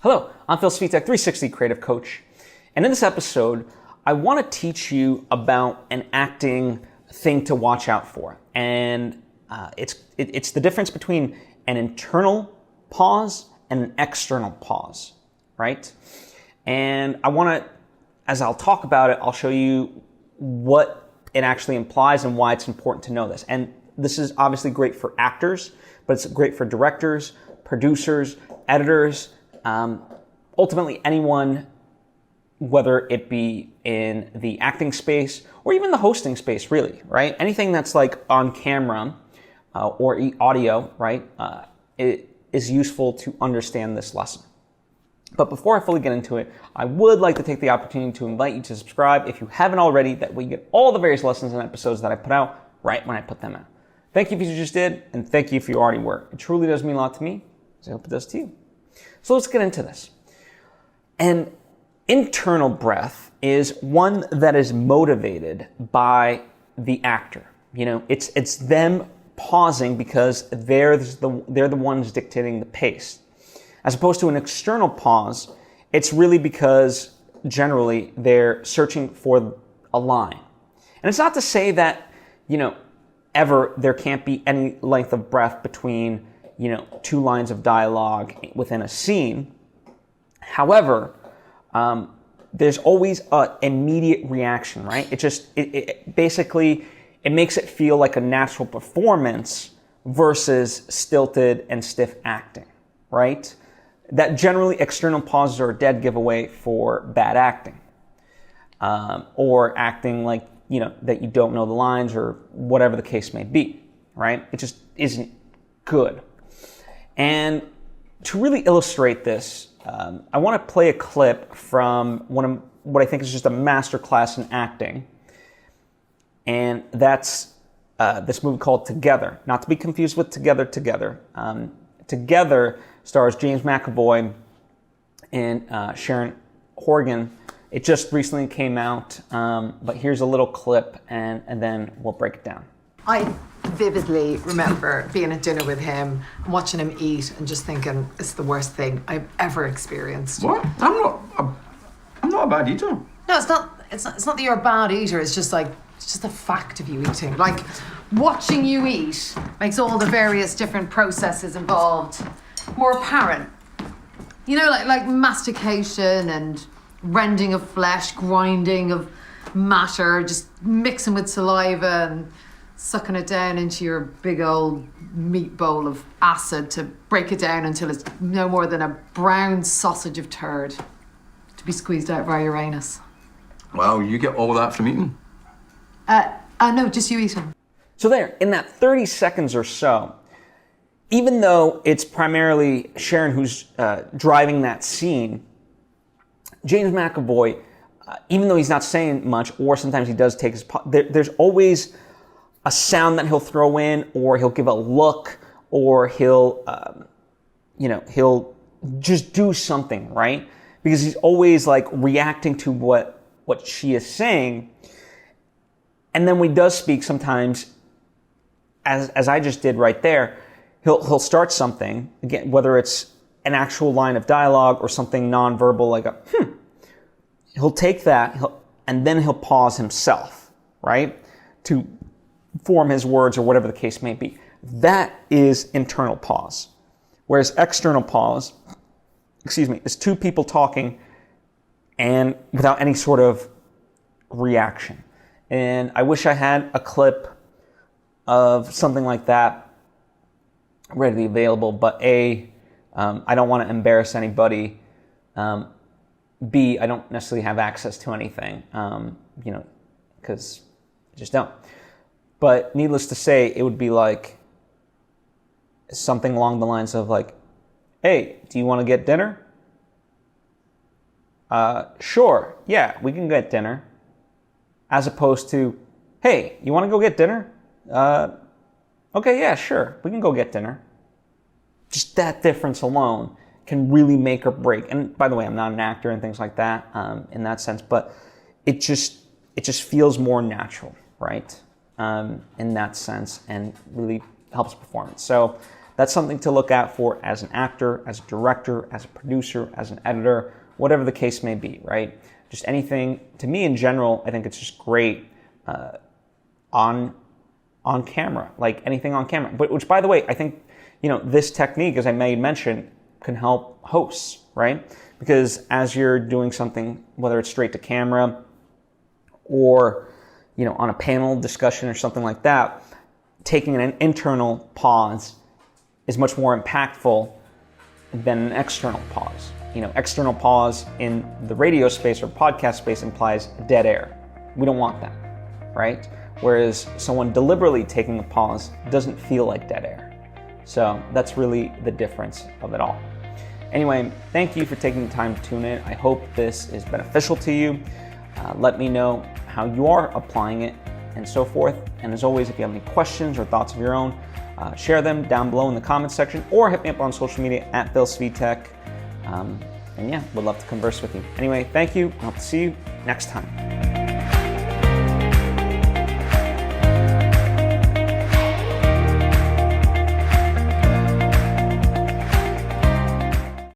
Hello, I'm Svitek, 360 Creative Coach. And in this episode, I want to teach you about an acting thing to watch out for. And it's the difference between an internal pause and an external pause, right? And I want to, as I'll talk about it, I'll show you what it actually implies and why it's important to know this. And this is obviously great for actors, but it's great for directors, producers, editors, ultimately anyone, whether it be in the acting space or even the hosting space, really, right? Anything that's like on camera or audio, right? It is useful to understand this lesson. But before I fully get into it, I would like to take the opportunity to invite you to subscribe if you haven't already. That way you get all the various lessons and episodes that I put out right when I put them out. Thank you if you just did, and thank you if you already were. It truly does mean a lot to me, as I hope it does to you. So let's get into this. An internal breath is one that is motivated by the actor. You know, it's them pausing because they're the ones dictating the pace. As opposed to an external pause, it's really because generally they're searching for a line. And it's not to say that, ever there can't be any length of breath between, two lines of dialogue within a scene. However, there's always an immediate reaction, right? It basically makes it feel like a natural performance versus stilted and stiff acting, right? That generally external pauses are a dead giveaway for bad acting, or acting like, that you don't know the lines or whatever the case may be, right? It just isn't good. And to really illustrate this, I want to play a clip from what I think is just a masterclass in acting. And that's this movie called Together. Not to be confused with Together. Together stars James McAvoy and Sharon Horgan. It just recently came out, but here's a little clip, and then we'll break it down. I vividly remember being at dinner with him, watching him eat, and just thinking it's the worst thing I've ever experienced. What? I'm not a bad eater. No, it's not. It's not that you're a bad eater. It's just a fact of you eating. Like, watching you eat makes all the various different processes involved more apparent. Like mastication and rending of flesh, grinding of matter, just mixing with saliva and sucking it down into your big old meat bowl of acid to break it down until it's no more than a brown sausage of turd to be squeezed out via your anus. Wow, you get all that from eating? No, just you eating. So there, in that 30 seconds or so, even though it's primarily Sharon who's driving that scene, James McAvoy, even though he's not saying much, or sometimes he does take his... There's always a sound that he'll throw in, or he'll give a look, or he'll just do something, right? Because he's always like reacting to what she is saying. And then when he does speak sometimes, as I just did right there, he'll start something, again, whether it's an actual line of dialogue or something nonverbal like a he'll take that and then he'll pause himself, right? To form his words or whatever the case may be. That is internal pause. Whereas external pause, is two people talking and without any sort of reaction. And I wish I had a clip of something like that readily available, but A, I don't want to embarrass anybody. B, I don't necessarily have access to anything, because I just don't. But needless to say, it would be like something along the lines of like, hey, do you want to get dinner? Sure, yeah, we can get dinner. As opposed to, hey, you want to go get dinner? Okay, yeah, sure, we can go get dinner. Just that difference alone can really make or break. And by the way, I'm not an actor and things like that in that sense, but it just feels more natural, right? In that sense, and really helps performance. So that's something to look out for as an actor, as a director, as a producer, as an editor, whatever the case may be, right? Just anything, to me in general, I think it's just great on camera, like anything on camera. But which, by the way, I think, this technique, as I may mention, can help hosts, right? Because as you're doing something, whether it's straight to camera or, on a panel discussion or something like that, taking an internal pause is much more impactful than an external pause. External pause in the radio space or podcast space implies dead air. We don't want that, right? Whereas someone deliberately taking a pause doesn't feel like dead air. So that's really the difference of it all. Anyway, thank you for taking the time to tune in. I hope this is beneficial to you. Let me know how you are applying it and so forth. And as always, if you have any questions or thoughts of your own, share them down below in the comments section or hit me up on social media at Bill Svitek. And yeah, would love to converse with you. Anyway, thank you. I hope to see you next time.